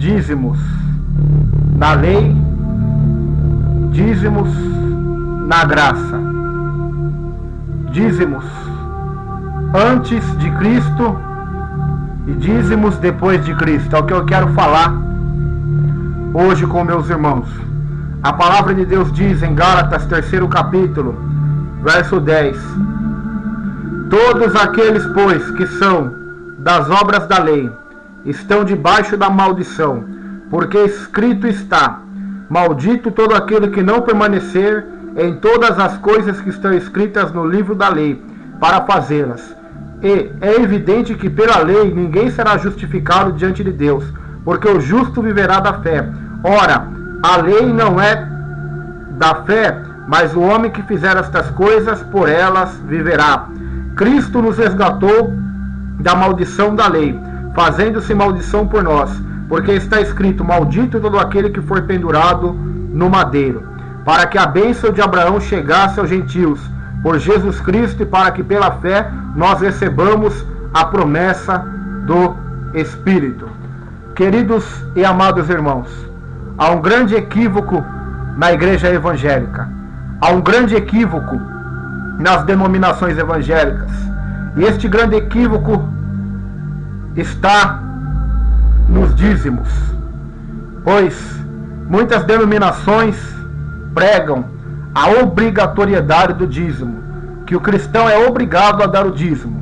dízimos na lei, dízimos na graça, dízimos antes de Cristo e dízimos depois de Cristo. É o que eu quero falar hoje com meus irmãos. A palavra de Deus diz em Gálatas 3º capítulo, verso 10: todos aqueles, pois, que são das obras da lei, estão debaixo da maldição, porque escrito está: maldito todo aquele que não permanecer em todas as coisas que estão escritas no livro da lei, para fazê-las. E é evidente que pela lei ninguém será justificado diante de Deus, porque o justo viverá da fé. Ora, a lei não é da fé, mas o homem que fizer estas coisas, por elas viverá. Cristo nos resgatou da maldição da lei, fazendo-se maldição por nós, porque está escrito: maldito todo aquele que for pendurado no madeiro, para que a bênção de Abraão chegasse aos gentios, por Jesus Cristo, e para que pela fé nós recebamos a promessa do Espírito. Queridos e amados irmãos, há um grande equívoco na igreja evangélica, há um grande equívoco nas denominações evangélicas, e este grande equívoco está nos dízimos, pois muitas denominações pregam a obrigatoriedade do dízimo, que o cristão é obrigado a dar o dízimo.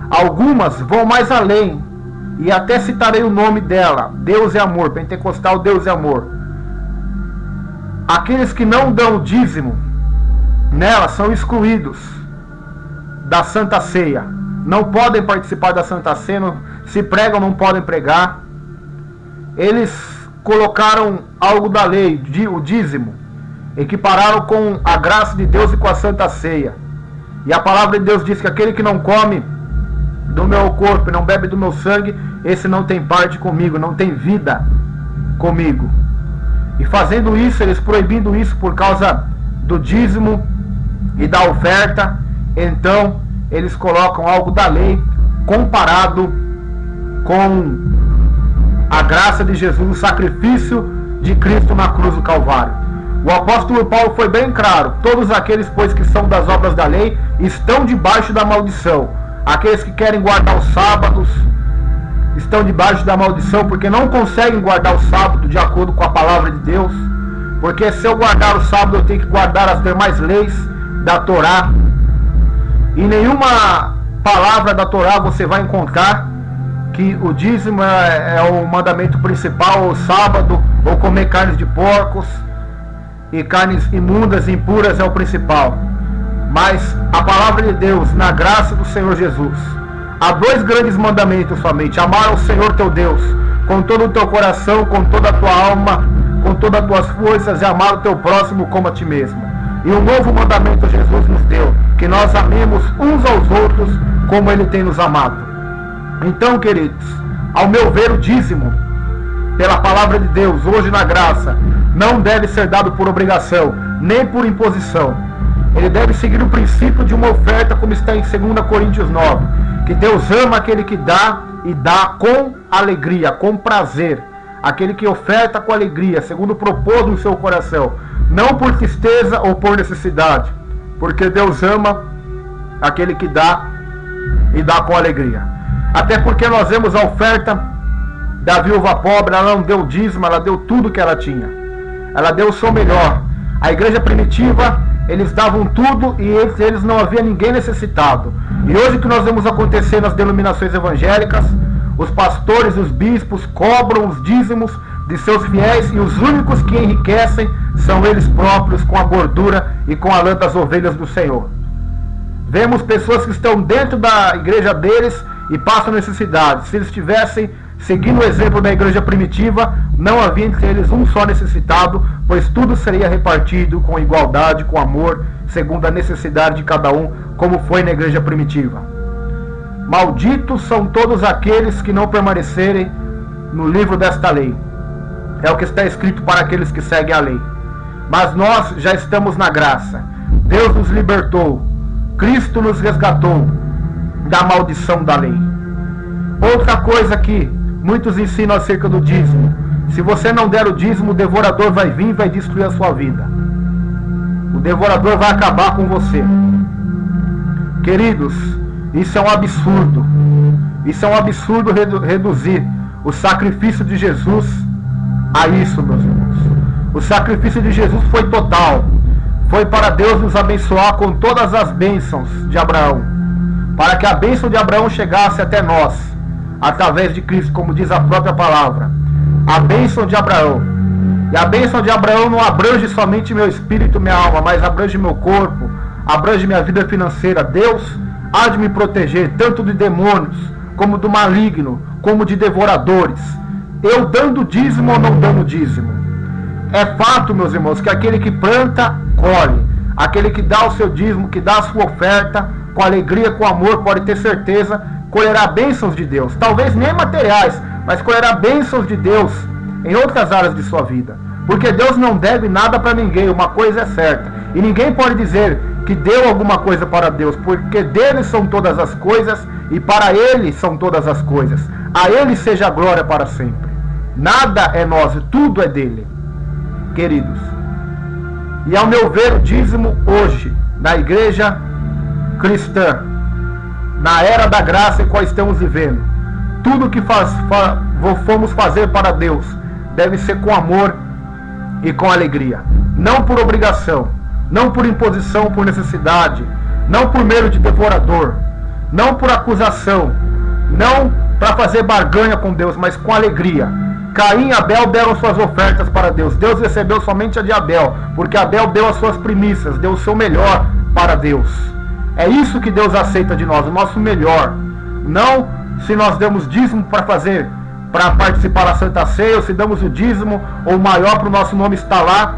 Algumas vão mais além, e até citarei o nome dela: Deus é Amor, Pentecostal Deus é Amor. Aqueles que não dão o dízimo nela são excluídos da Santa Ceia, não podem participar da Santa Ceia, se pregam, não podem pregar. Eles colocaram algo da lei, o dízimo, equipararam com a graça de Deus e com a Santa Ceia. E a palavra de Deus diz que aquele que não come do meu corpo e não bebe do meu sangue, esse não tem parte comigo, não tem vida comigo. E fazendo isso, eles proibindo isso por causa do dízimo e da oferta, então eles colocam algo da lei comparado com a graça de Jesus, o sacrifício de Cristo na cruz do Calvário. O apóstolo Paulo foi bem claro: todos aqueles, pois, que são das obras da lei estão debaixo da maldição. Aqueles que querem guardar os sábados estão debaixo da maldição, porque não conseguem guardar o sábado de acordo com a palavra de Deus. Porque se eu guardar o sábado, eu tenho que guardar as demais leis da Torá. E nenhuma palavra da Torá você vai encontrar que o dízimo é o mandamento principal, ou o sábado, ou comer carnes de porcos e carnes imundas e impuras é o principal. Mas a palavra de Deus, na graça do Senhor Jesus, há dois grandes mandamentos somente: amar ao Senhor teu Deus com todo o teu coração, com toda a tua alma, com todas as tuas forças, e amar o teu próximo como a ti mesmo. E um novo mandamento Jesus nos deu: que nós amemos uns aos outros como Ele tem nos amado. Então, queridos, ao meu ver, o dízimo, pela palavra de Deus, hoje na graça, não deve ser dado por obrigação, nem por imposição. Ele deve seguir o princípio de uma oferta, como está em 2 Coríntios 9, que Deus ama aquele que dá, e dá com alegria, com prazer. Aquele que oferta com alegria, segundo propôs no seu coração, não por tristeza ou por necessidade, porque Deus ama aquele que dá e dá com alegria. Até porque nós vemos a oferta da viúva pobre, ela não deu dízimo, ela deu tudo que ela tinha. Ela deu o seu melhor. A igreja primitiva, eles davam tudo e eles não havia ninguém necessitado. E hoje o que nós vemos acontecer nas denominações evangélicas, os pastores, os bispos cobram os dízimos de seus fiéis, e os únicos que enriquecem são eles próprios, com a gordura e com a lã das ovelhas do Senhor. Vemos pessoas que estão dentro da igreja deles e passam necessidade. Se eles estivessem seguindo o exemplo da igreja primitiva, não havia entre eles um só necessitado, pois tudo seria repartido com igualdade, com amor, segundo a necessidade de cada um, como foi na igreja primitiva. Malditos são todos aqueles que não permanecerem no livro desta lei. É o que está escrito para aqueles que seguem a lei. Mas nós já estamos na graça. Deus nos libertou. Cristo nos resgatou da maldição da lei. Outra coisa que muitos ensinam acerca do dízimo: Se você não der o dízimo, o devorador vai vir e vai destruir a sua vida. O devorador vai acabar com você. Queridos, isso é um absurdo. Isso é um absurdo reduzir o sacrifício de Jesus a isso, meus irmãos. O sacrifício de Jesus foi total. Foi para Deus nos abençoar com todas as bênçãos de Abraão. Para que a bênção de Abraão chegasse até nós, através de Cristo, como diz a própria palavra. A bênção de Abraão. E a bênção de Abraão não abrange somente meu espírito e minha alma, mas abrange meu corpo, abrange minha vida financeira. Deus há de me proteger, tanto de demônios, como do maligno, como de devoradores. Eu dando dízimo ou não dando dízimo. É fato, meus irmãos, que aquele que planta, colhe. Aquele que dá o seu dízimo, que dá a sua oferta, com alegria, com amor, pode ter certeza, colherá bênçãos de Deus. Talvez nem materiais, mas colherá bênçãos de Deus em outras áreas de sua vida. Porque Deus não deve nada para ninguém, uma coisa é certa. E ninguém pode dizer que deu alguma coisa para Deus, porque dele são todas as coisas e para ele são todas as coisas. A ele seja a glória para sempre. Nada é nosso, tudo é dele, queridos. E ao meu ver, o dízimo hoje, na igreja cristã, na era da graça em qual estamos vivendo, tudo que fomos fazer para Deus deve ser com amor e com alegria, não por obrigação, não por imposição, por necessidade, não por medo de devorador, não por acusação, não para fazer barganha com Deus, mas com alegria. Caim e Abel deram suas ofertas para Deus. Deus recebeu somente a de Abel, porque Abel deu as suas primícias, deu o seu melhor para Deus. É isso que Deus aceita de nós, o nosso melhor. Não se nós damos dízimo para participar da Santa Ceia, ou se damos o dízimo, ou o maior para o nosso nome estar lá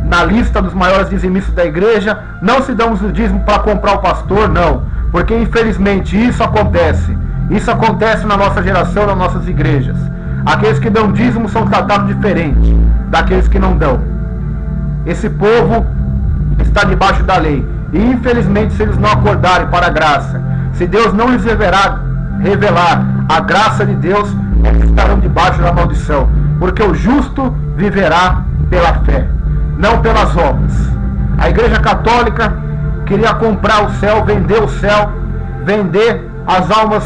na lista dos maiores dizimistas da igreja. Não se damos o dízimo para comprar o pastor, não. Porque infelizmente isso acontece. Isso acontece na nossa geração, nas nossas igrejas. Aqueles que dão dízimo são tratados diferente daqueles que não dão. Esse povo está debaixo da lei. E infelizmente, se eles não acordarem para a graça, se Deus não lhes revelar a graça de Deus, eles estarão debaixo da maldição. Porque o justo viverá pela fé, não pelas obras. A Igreja Católica queria comprar o céu, vender as almas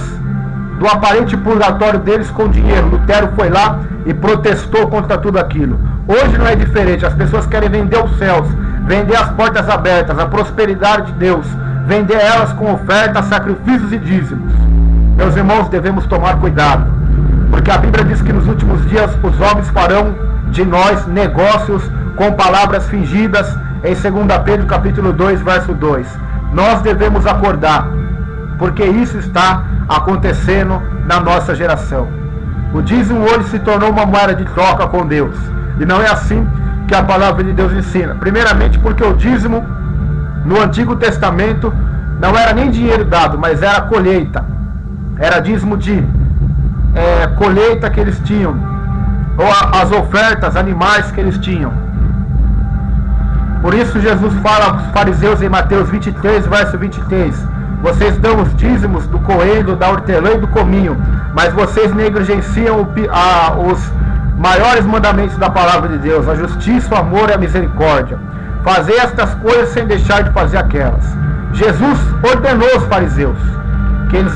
do aparente purgatório deles com dinheiro. Lutero foi lá e protestou contra tudo aquilo. Hoje não é diferente. As pessoas querem vender os céus, vender as portas abertas, a prosperidade de Deus, vender elas com ofertas, sacrifícios e dízimos. Meus irmãos, devemos tomar cuidado, porque a Bíblia diz que nos últimos dias os homens farão de nós negócios com palavras fingidas, em 2 Pedro capítulo 2, verso 2. Nós devemos acordar, porque isso está acontecendo na nossa geração. O dízimo hoje se tornou uma moeda de troca com Deus, e não é assim que a palavra de Deus ensina. Primeiramente porque o dízimo no Antigo Testamento não era nem dinheiro dado, mas era colheita. Era dízimo de colheita que eles tinham, ou as ofertas animais que eles tinham. Por isso Jesus fala aos fariseus em Mateus 23, verso 23: vocês dão os dízimos do coelho, da hortelã e do cominho, mas vocês negligenciam os maiores mandamentos da palavra de Deus, a justiça, o amor e a misericórdia. Fazer estas coisas sem deixar de fazer aquelas. Jesus ordenou aos fariseus que eles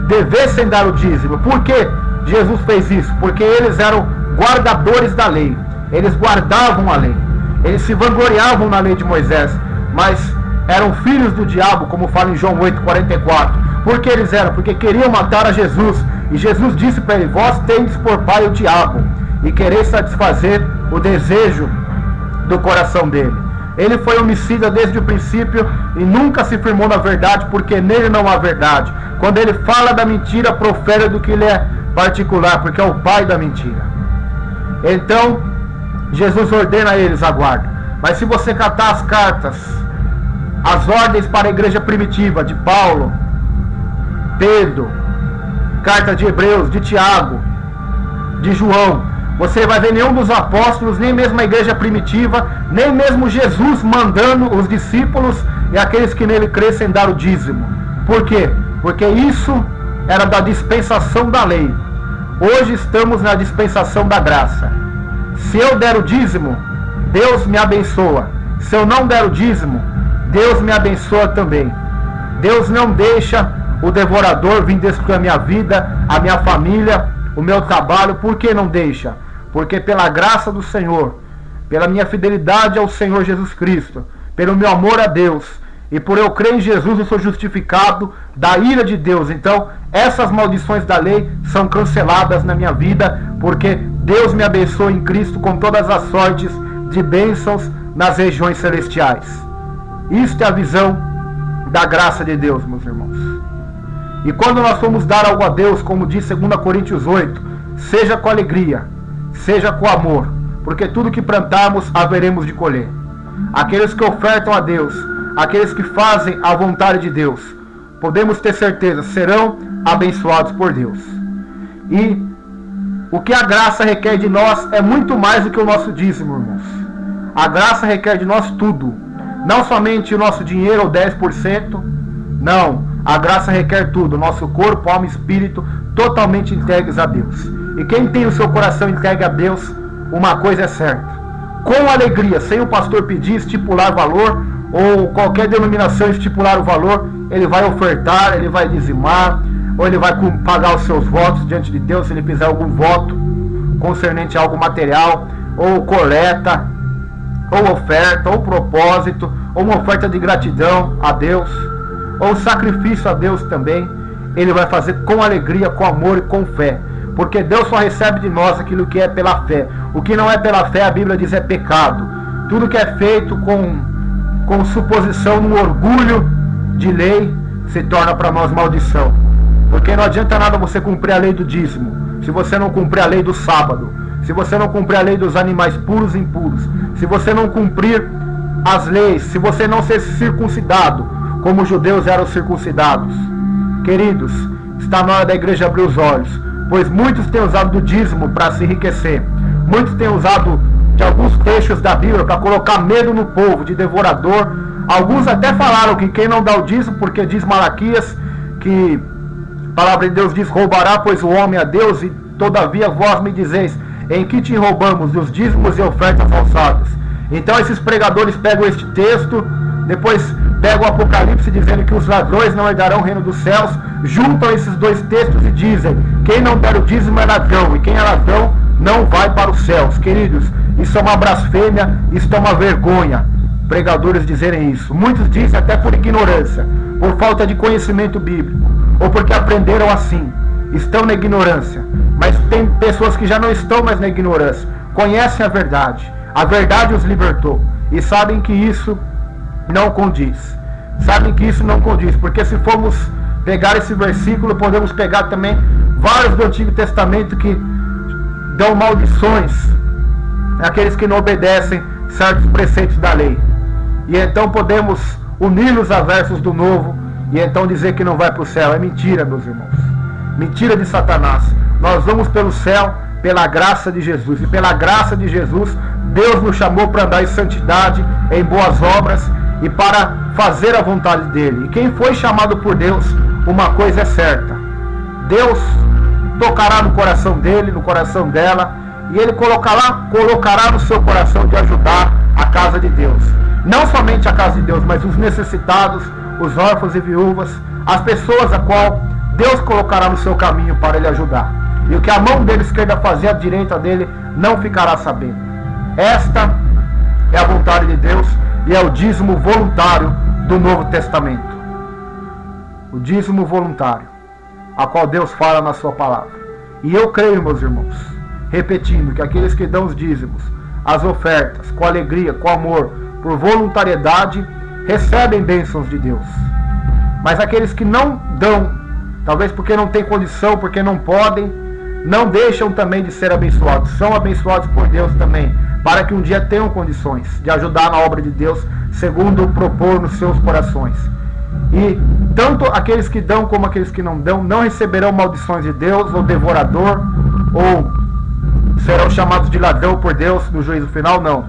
devessem dar o dízimo. Por que Jesus fez isso? Porque eles eram guardadores da lei. Eles guardavam a lei. Eles se vangloriavam na lei de Moisés, mas eram filhos do diabo, como fala em João 8,44. Por que eles eram? Porque queriam matar a Jesus. E Jesus disse para ele: vós tendes por pai o diabo, e quereis satisfazer o desejo do coração dele. Ele foi homicida desde o princípio e nunca se firmou na verdade, porque nele não há verdade. Quando ele fala da mentira, profere do que ele é particular, porque é o pai da mentira. Então, Jesus ordena a eles a guarda. Mas se você catar as cartas, as ordens para a igreja primitiva de Paulo, Pedro, carta de Hebreus, de Tiago, de João, você vai ver nenhum dos apóstolos, nem mesmo a igreja primitiva, nem mesmo Jesus mandando os discípulos e aqueles que nele crescem dar o dízimo. Por quê? Porque isso era da dispensação da lei. Hoje estamos na dispensação da graça. Se eu der o dízimo, Deus me abençoa. Se eu não der o dízimo, Deus me abençoa também. Deus não deixa o devorador vir destruir a minha vida, a minha família, o meu trabalho. Por que não deixa? Porque pela graça do Senhor, pela minha fidelidade ao Senhor Jesus Cristo, pelo meu amor a Deus, e por eu crer em Jesus, eu sou justificado da ira de Deus. Então, essas maldições da lei são canceladas na minha vida, porque Deus me abençoa em Cristo com todas as sortes de bênçãos nas regiões celestiais. Isto é a visão da graça de Deus, meus irmãos. E quando nós formos dar algo a Deus, como diz 2 Coríntios 8, seja com alegria, seja com amor, porque tudo que plantarmos haveremos de colher. Aqueles que ofertam a Deus, aqueles que fazem a vontade de Deus, podemos ter certeza, serão abençoados por Deus. E o que a graça requer de nós é muito mais do que o nosso dízimo, irmãos. A graça requer de nós tudo. Não somente o nosso dinheiro ou 10%. Não. A graça requer tudo. Nosso corpo, alma e espírito totalmente entregues a Deus. E quem tem o seu coração entregue a Deus, uma coisa é certa. Com alegria, sem o pastor pedir, estipular valor, ou qualquer denominação estipular o valor, ele vai ofertar, ele vai dizimar, ou ele vai pagar os seus votos diante de Deus, se ele fizer algum voto concernente a algo material, ou coleta, ou oferta, ou propósito, ou uma oferta de gratidão a Deus, ou sacrifício a Deus também. Ele vai fazer com alegria, com amor e com fé, porque Deus só recebe de nós aquilo que é pela fé. O que não é pela fé, a Bíblia diz, é pecado. Tudo que é feito com suposição no orgulho de lei se torna para nós maldição. Porque não adianta nada você cumprir a lei do dízimo se você não cumprir a lei do sábado, se você não cumprir a lei dos animais puros e impuros, se você não cumprir as leis, se você não ser circuncidado como os judeus eram circuncidados. Queridos, está na hora da igreja abrir os olhos, pois muitos têm usado do dízimo para se enriquecer, muitos têm usado de alguns trechos da Bíblia para colocar medo no povo de devorador. Alguns até falaram que quem não dá o dízimo, porque diz Malaquias que a palavra de Deus diz, roubará pois o homem a Deus, e todavia vós me dizeis, em que te roubamos dos dízimos e ofertas alçadas. Então esses pregadores pegam este texto, depois pegam o Apocalipse dizendo que os ladrões não herdarão o reino dos céus, juntam esses dois textos e dizem, quem não der o dízimo é ladrão, e quem é ladrão não vai para os céus. Queridos, isso é uma blasfêmia, isso é uma vergonha, pregadores dizerem isso. Muitos dizem até por ignorância, por falta de conhecimento bíblico, ou porque aprenderam assim, estão na ignorância. Mas tem pessoas que já não estão mais na ignorância, conhecem a verdade os libertou, e sabem que isso não condiz. Sabem que isso não condiz, porque se formos pegar esse versículo, podemos pegar também vários do Antigo Testamento que dão maldições àqueles que não obedecem certos preceitos da lei. E então podemos uni-los a versos do Novo e então dizer que não vai para o céu. É mentira, meus irmãos. Mentira de Satanás. Nós vamos pelo céu pela graça de Jesus. E pela graça de Jesus, Deus nos chamou para andar em santidade, em boas obras e para fazer a vontade dele. E quem foi chamado por Deus, uma coisa é certa: Deus tocará no coração dele, no coração dela, e ele colocará no seu coração de ajudar a casa de Deus. Não somente a casa de Deus, mas os necessitados, os órfãos e viúvas, as pessoas a qual Deus colocará no seu caminho para ele ajudar. E o que a mão dele esquerda fazer, a direita dele não ficará sabendo. Esta é a vontade de Deus e é o dízimo voluntário do Novo Testamento. O dízimo voluntário, a qual Deus fala na sua palavra. E eu creio, meus irmãos, repetindo, que aqueles que dão os dízimos, as ofertas, com alegria, com amor, por voluntariedade, recebem bênçãos de Deus. Mas aqueles que não dão, talvez porque não têm condição, porque não podem, não deixam também de ser abençoados. São abençoados por Deus também, para que um dia tenham condições de ajudar na obra de Deus, segundo propor nos seus corações. E tanto aqueles que dão como aqueles que não dão, não receberão maldições de Deus, ou devorador, ou serão chamados de ladrão por Deus no juízo final, não.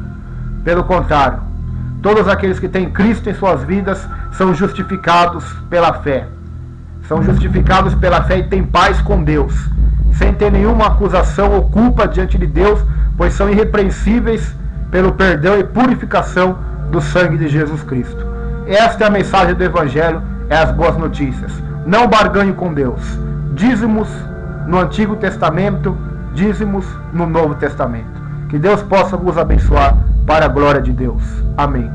Pelo contrário, todos aqueles que têm Cristo em suas vidas são justificados pela fé. São justificados pela fé e têm paz com Deus. sem ter nenhuma acusação ou culpa diante de Deus, pois são irrepreensíveis pelo perdão e purificação do sangue de Jesus Cristo. Esta é a mensagem do Evangelho, é as boas notícias. Não barganhe com Deus. Dízimos no Antigo Testamento, dízimos no Novo Testamento. Que Deus possa vos abençoar para a glória de Deus. Amém.